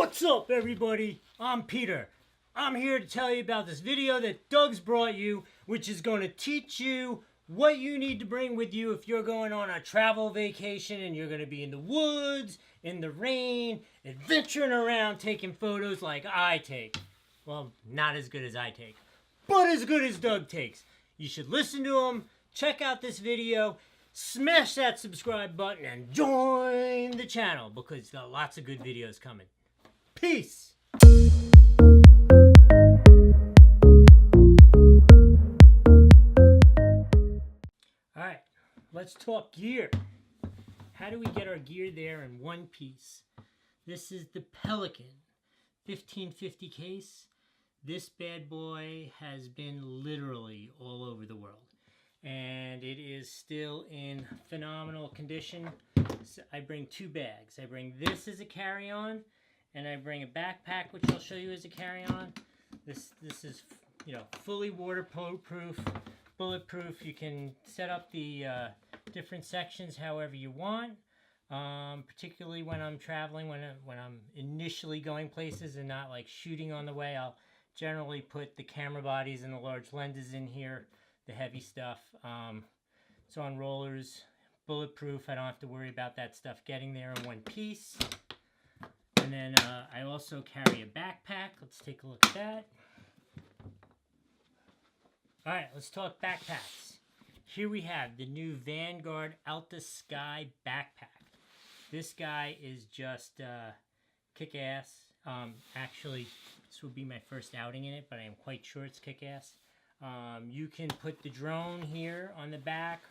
What's up, everybody? I'm Peter. I'm here to tell you about this video that Doug's brought you, which is going to teach you what you need to bring with you if you're going on a travel vacation and you're going to be in the woods, in the rain, adventuring around taking photos like I take. Well, not as good as I take, but as good as Doug takes. You should listen to him, check out this video, smash that subscribe button, and join the channel because he's got lots of good videos coming. Peace! Alright, let's talk gear. How do we get our gear there in one piece? This is the Pelican 1550 case. This bad boy has been literally all over the world. And it is still in phenomenal condition. So I bring two bags. I bring this as a carry-on, and I bring a backpack, which I'll show you as a carry-on. This is, you know, fully waterproof, bulletproof. You can set up the different sections however you want. Particularly when I'm traveling, when I'm initially going places and not like shooting on the way, I'll generally put the camera bodies and the large lenses in here, the heavy stuff. It's on rollers, bulletproof. I don't have to worry about that stuff getting there in one piece. And then I also carry a backpack. Let's take a look at that. All right, let's talk backpacks. Here we have the new Vanguard Alta Sky backpack. This guy is just kick-ass. Actually, this will be my first outing in it, but I am quite sure it's kick-ass. You can put the drone here on the back,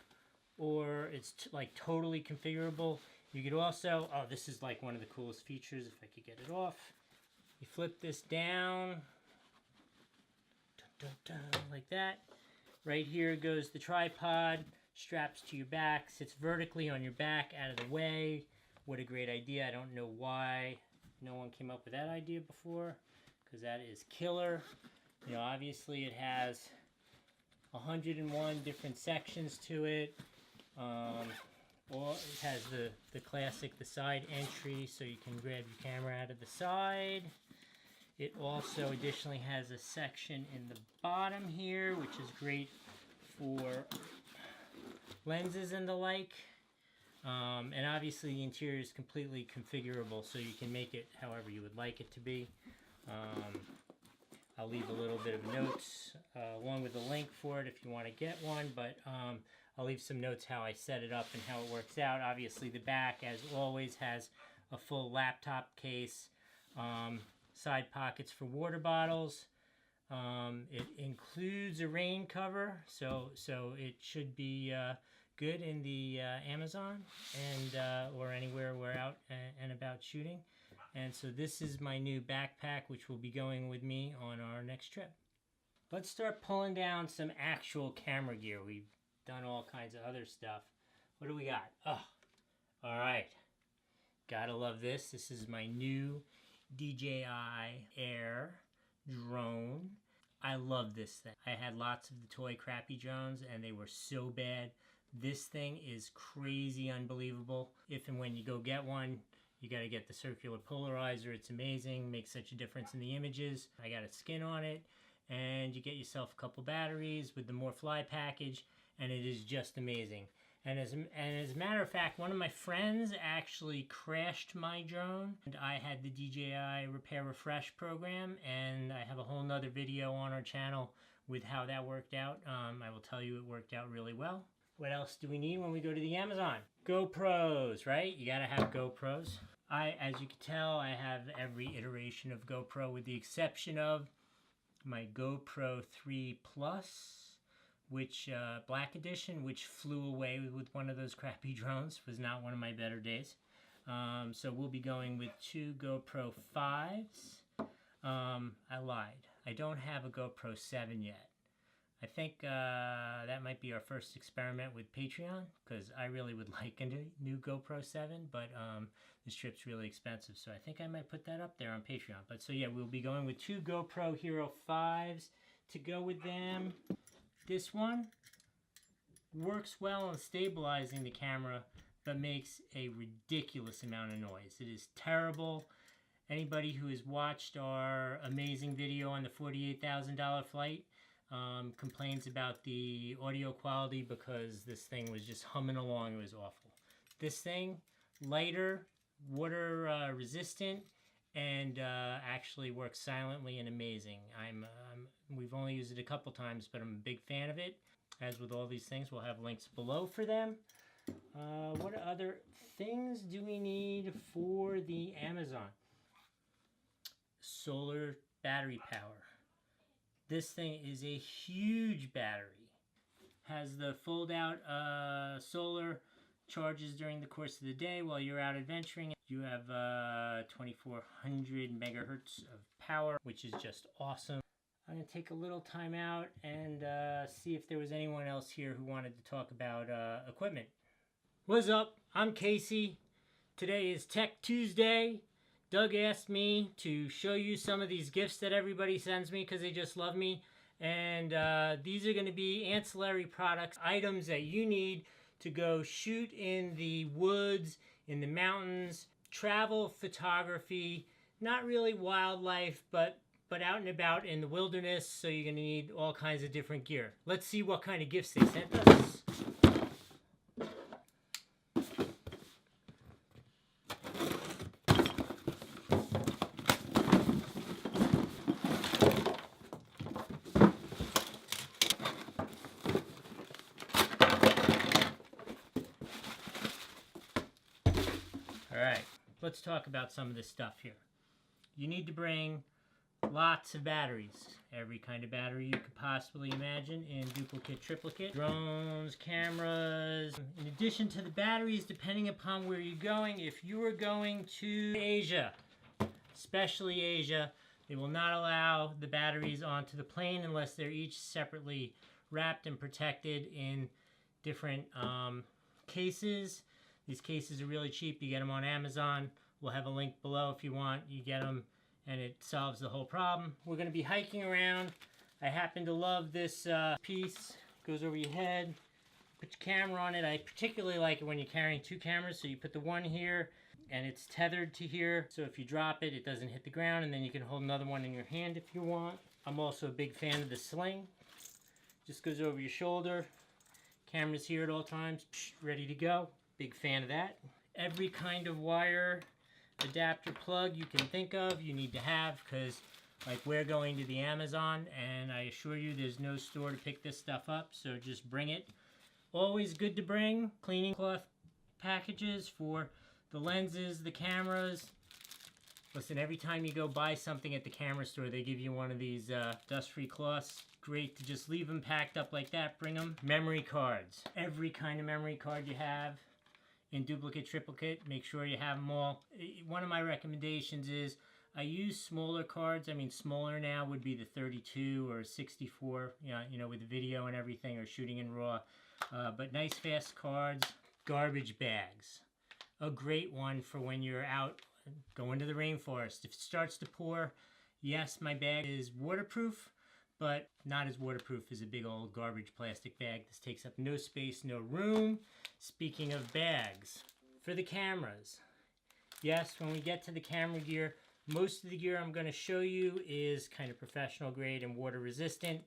or it's like totally configurable. You could also, oh, this is like one of the coolest features, if I could get it off. You flip this down, dun, dun, dun, like that. Right here goes the tripod, straps to your back, sits vertically on your back, out of the way. What a great idea. I don't know why no one came up with that idea before, because that is killer. You know, obviously it has 101 different sections to it. Or it has the classic, the side entry, so you can grab your camera out of the side. It also additionally has a section in the bottom here, which is great for lenses and the like. And obviously the interior is completely configurable, so you can make it however you would like it to be. I'll leave a little bit of notes along with a link for it if you want to get one, but I'll leave some notes how I set it up and how it works out. Obviously the back, as always, has a full laptop case, side pockets for water bottles. It includes a rain cover, so it should be good in the Amazon and or anywhere we're out and about shooting. And so this is my new backpack, which will be going with me on our next trip. Let's start pulling down some actual camera gear. We've done all kinds of other stuff. What do we got? Oh, all right. Gotta love this. This is my new DJI Air drone. I love this thing. I had lots of the toy crappy drones and they were so bad. This thing is crazy unbelievable. If and when you go get one, you got to get the circular polarizer. It's amazing. Makes such a difference in the images. I got a skin on it, and you get yourself a couple batteries with the More Fly package, and it is just amazing. And as a matter of fact, one of my friends actually crashed my drone, and I had the DJI Repair Refresh program, and I have a whole nother video on our channel with how that worked out. I will tell you it worked out really well. What else do we need when we go to the Amazon? GoPros, right? You gotta have GoPros. As you can tell, I have every iteration of GoPro with the exception of my GoPro 3 Plus, which Black Edition, which flew away with one of those crappy drones. Was not one of my better days. So we'll be going with two GoPro 5s. I lied. I don't have a GoPro 7 yet. I think that might be our first experiment with Patreon, because I really would like a new GoPro 7, but this trip's really expensive, so I think I might put that up there on Patreon. But so yeah, we'll be going with two GoPro Hero 5s to go with them. This one works well on stabilizing the camera, but makes a ridiculous amount of noise. It is terrible. Anybody who has watched our amazing video on the $48,000 flight complains about the audio quality because this thing was just humming along. It was awful. This thing, lighter, water resistant, and actually works silently and amazing. We've only used it a couple times, but I'm a big fan of it. As with all these things, we'll have links below for them. What other things do we need for the Amazon? Solar battery power. This thing is a huge battery. Has the fold-out solar, charges during the course of the day while you're out adventuring. You have 2400 megahertz of power, which is just awesome. I'm going to take a little time out and see if there was anyone else here who wanted to talk about equipment. What's up? I'm Casey. Today is Tech Tuesday. Doug asked me to show you some of these gifts that everybody sends me because they just love me. And these are going to be ancillary products, items that you need to go shoot in the woods, in the mountains, travel photography, not really wildlife, but out and about in the wilderness, so you're going to need all kinds of different gear. Let's see what kind of gifts they sent us. Alright, let's talk about some of this stuff here. You need to bring lots of batteries. Every kind of battery you could possibly imagine in duplicate, triplicate. Drones, cameras. In addition to the batteries, depending upon where you're going, if you are going to Asia, especially Asia, they will not allow the batteries onto the plane unless they're each separately wrapped and protected in different cases. These cases are really cheap. You get them on Amazon. We'll have a link below if you want. You get them and it solves the whole problem. We're going to be hiking around. I happen to love this piece. It goes over your head. Put your camera on it. I particularly like it when you're carrying two cameras. So you put the one here and it's tethered to here. So if you drop it, it doesn't hit the ground, and then you can hold another one in your hand if you want. I'm also a big fan of the sling. Just goes over your shoulder. Camera's here at all times, ready to go. Big fan of that. Every kind of wire adapter plug you can think of, you need to have, because like we're going to the Amazon, and I assure you there's no store to pick this stuff up, so just bring it. Always good to bring cleaning cloth packages for the lenses, the cameras. Listen, every time you go buy something at the camera store, they give you one of these dust-free cloths. Great to just leave them packed up like that. Bring them. Memory cards. Every kind of memory card you have in duplicate, triplicate, make sure you have them all. One of my recommendations is I use smaller cards. I mean, smaller now would be the 32 or 64, you know, with video and everything, or shooting in RAW. But nice fast cards. Garbage bags. A great one for when you're out going to the rainforest. If it starts to pour, yes, my bag is waterproof, but not as waterproof as a big old garbage plastic bag. This takes up no space, no room. Speaking of bags, for the cameras. Yes, when we get to the camera gear, most of the gear I'm going to show you is kind of professional grade and water resistant.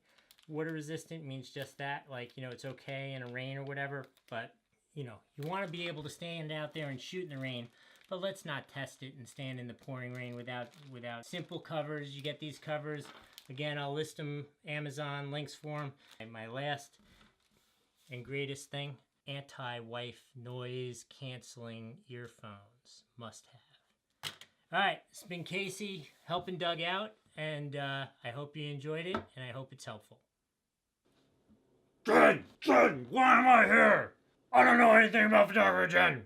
Water resistant means just that, like, you know, it's okay in a rain or whatever, but, you know, you want to be able to stand out there and shoot in the rain. But let's not test it and stand in the pouring rain without simple covers. You get these covers. Again, I'll list them, Amazon, links for them. And my last and greatest thing, anti-wife noise canceling earphones. Must have. All right, it's been Casey helping Doug out, and I hope you enjoyed it, and I hope it's helpful. Jen, why am I here? I don't know anything about photography, Jen.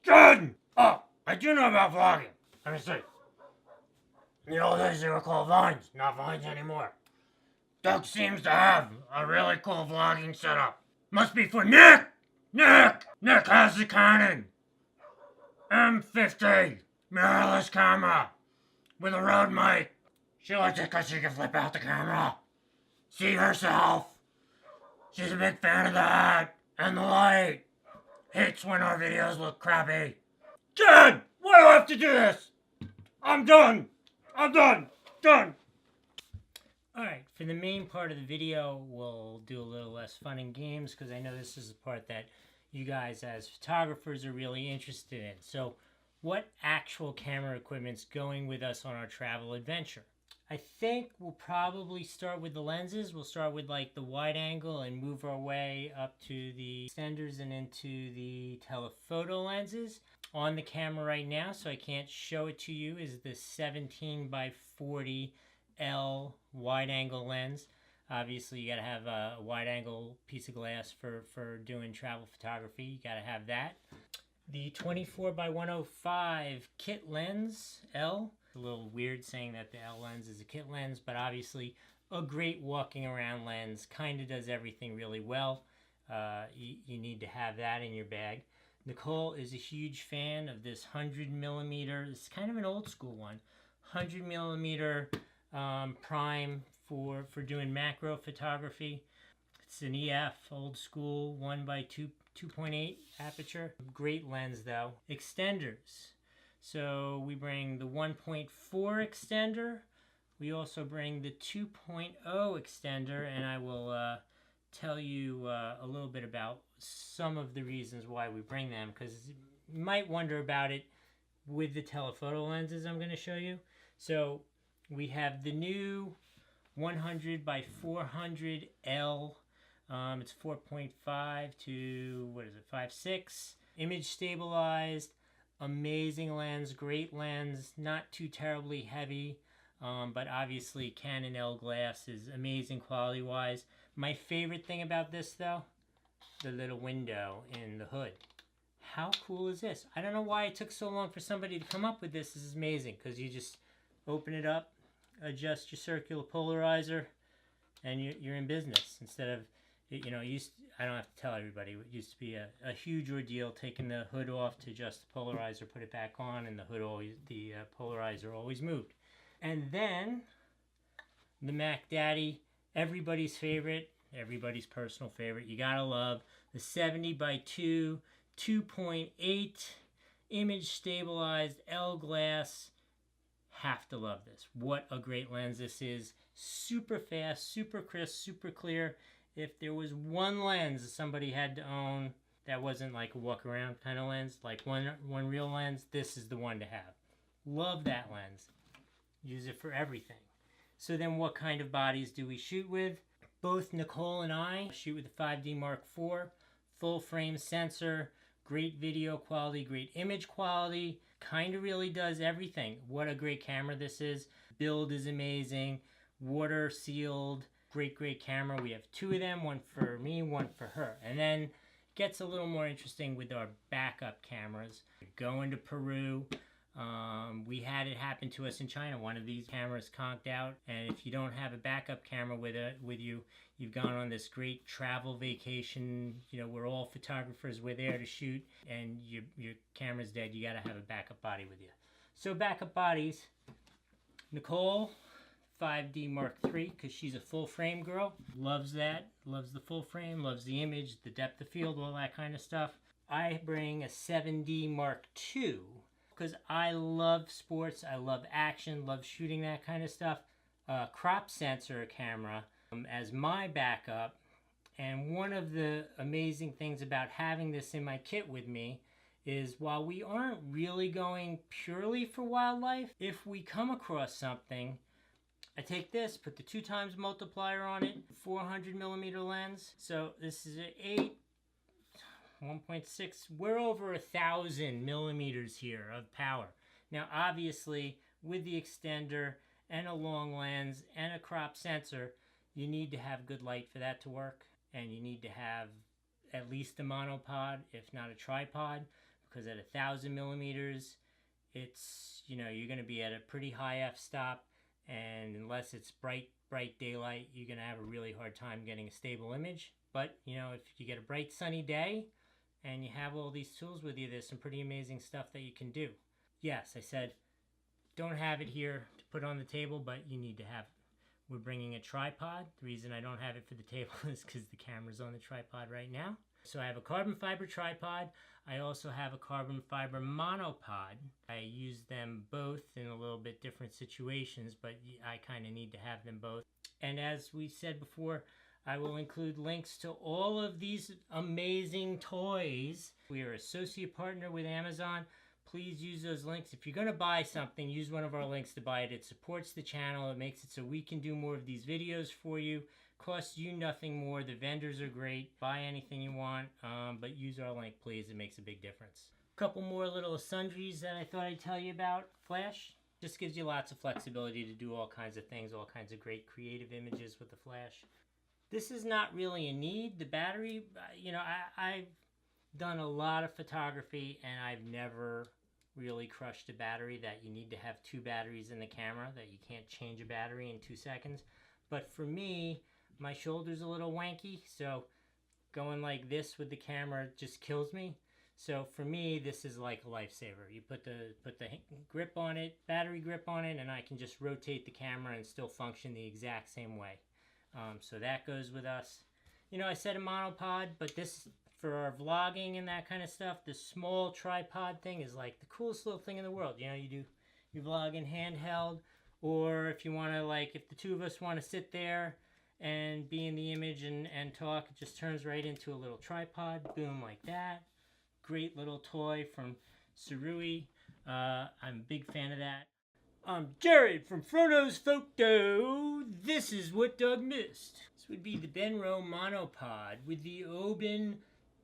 Jen! Oh, I do know about vlogging. Let me see. You know, these were called vines, not vines anymore. Doug seems to have a really cool vlogging setup. Must be for Nick! Nick has the Canon M50 mirrorless camera with a Rode mic. She likes it because she can flip out the camera, see herself. She's a big fan of that, and the light. Hates when our videos look crappy. Jen, why do I have to do this? I'm done. I'm done. Done. Alright, for the main part of the video, we'll do a little less fun and games because I know this is the part that you guys as photographers are really interested in. So, what actual camera equipment's going with us on our travel adventure? I think we'll probably start with the lenses. We'll start with like the wide angle and move our way up to the extenders and into the telephoto lenses. On the camera right now, so I can't show it to you, is the 17 by 40 L wide angle lens. Obviously, you got to have a wide angle piece of glass for doing travel photography. You got to have that. The 24 by 105 kit lens L. It's a little weird saying that the L lens is a kit lens, but obviously a great walking around lens. Kind of does everything really well. You need to have that in your bag. Nicole is a huge fan of this 100mm. It's kind of an old school one. 100mm prime for doing macro photography. It's an EF, old school, 1x2.8 aperture. Great lens though. Extenders. So we bring the 1.4 extender. We also bring the 2.0 extender, and I will tell you a little bit about some of the reasons why we bring them, because you might wonder about it with the telephoto lenses I'm going to show you. So we have the new 100 by 400 L. It's 4.5 to, 5.6. Image stabilized, amazing lens, great lens, not too terribly heavy, but obviously Canon L glass is amazing quality wise. My favorite thing about this though, the little window in the hood. How cool is this? I don't know why it took so long for somebody to come up with this. This is amazing because you just open it up, adjust your circular polarizer, and you're in business. Instead of, I don't have to tell everybody, it used to be a huge ordeal taking the hood off to adjust the polarizer, put it back on, and the polarizer always moved. And then the McDaddy, everybody's favorite, everybody's personal favorite, you gotta love the 70 by 2 2.8 image stabilized L glass. Have to love this. What a great lens this is. Super fast, super crisp, super clear. If there was one lens somebody had to own that wasn't like a walk around kind of lens, like one real lens, this is the one to have. Love that lens. Use it for everything. So then what kind of bodies do we shoot with? Both Nicole and I shoot with the 5D Mark IV, full frame sensor, great video quality, great image quality, kind of really does everything. What a great camera this is. Build is amazing, water sealed, great camera. We have two of them, one for me, one for her. And then it gets a little more interesting with our backup cameras. Going to Peru, we had it happen to us in China. One of these cameras conked out, and if you don't have a backup camera with you, you've gone on this great travel vacation. We're all photographers. We're there to shoot, and your camera's dead. You got to have a backup body with you. So backup bodies. Nicole, 5D Mark III, because she's a full frame girl. Loves that. Loves the full frame. Loves the image, the depth of field, all that kind of stuff. I bring a 7D Mark II. Because I love sports, I love action, love shooting that kind of stuff. Crop sensor camera as my backup. And one of the amazing things about having this in my kit with me is while we aren't really going purely for wildlife, if we come across something, I take this, put the 2x multiplier on it, 400mm lens. So this is an 1.6, we're over 1,000 millimeters here of power. Now obviously with the extender and a long lens and a crop sensor, you need to have good light for that to work, and you need to have at least a monopod, if not a tripod, because at 1,000 millimeters, it's, you're going to be at a pretty high f-stop, and unless it's bright daylight, you're going to have a really hard time getting a stable image. But if you get a bright sunny day and you have all these tools with you, there's some pretty amazing stuff that you can do. Yes, I said don't have it here to put on the table, but you need to have it. We're bringing a tripod. The reason I don't have it for the table is because the camera's on the tripod right now. So I have a carbon fiber tripod. I also have a carbon fiber monopod. I use them both in a little bit different situations, but I kind of need to have them both. And as we said before, I will include links to all of these amazing toys. We are associate partner with Amazon. Please use those links. If you're going to buy something, use one of our links to buy it. It supports the channel. It makes it so we can do more of these videos for you. Costs you nothing more. The vendors are great. Buy anything you want, but use our link, please. It makes a big difference. A couple more little sundries that I thought I'd tell you about. Flash just gives you lots of flexibility to do all kinds of things, all kinds of great creative images with the flash. This is not really a need. The battery, you know, I've done a lot of photography and I've never really crushed a battery that you need to have 2 batteries in the camera, that you can't change a battery in 2 seconds. But for me, my shoulder's a little wanky, so going like this with the camera just kills me. So for me, this is like a lifesaver. You put the grip on it, battery grip on it, and I can just rotate the camera and still function the exact same way. So that goes with us. You know, I said a monopod, but this, for our vlogging and that kind of stuff, the small tripod thing is like the coolest little thing in the world. You know, you do your vlogging handheld, or if you want to, like, if the 2 of us want to sit there and be in the image and talk, it just turns right into a little tripod. Boom, like that. Great little toy from Surui. I'm a big fan of that. I'm Jared from FroKnowsPhoto. This is what Doug missed. This would be the Benro monopod with the Oben,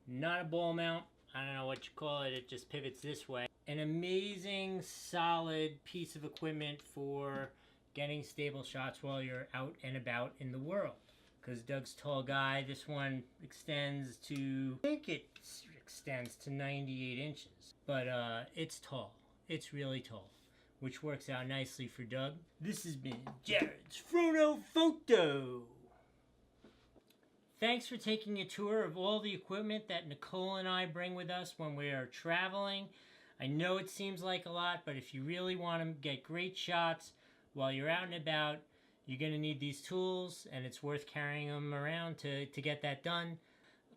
not a ball mount. I don't know what you call it. It just pivots this way. An amazing, solid piece of equipment for getting stable shots while you're out and about in the world. Because Doug's a tall guy, this one extends to, I think it extends to 98 inches. But it's tall. It's really tall, which works out nicely for Doug. This has been Jared's FroKnowsPhoto. Thanks for taking a tour of all the equipment that Nicole and I bring with us when we are traveling. I know it seems like a lot, but if you really want to get great shots while you're out and about, you're going to need these tools, and it's worth carrying them around to get that done.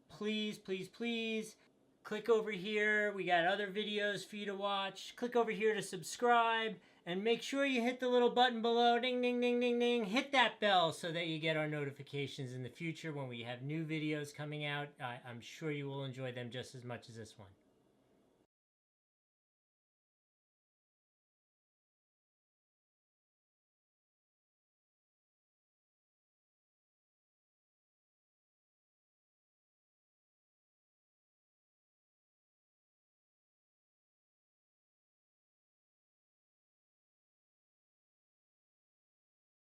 Please, please, please, click over here. We got other videos for you to watch. Click over here to subscribe, and make sure you hit the little button below. Ding, ding, ding, ding, ding. Hit that bell so that you get our notifications in the future when we have new videos coming out. I'm sure you will enjoy them just as much as this one.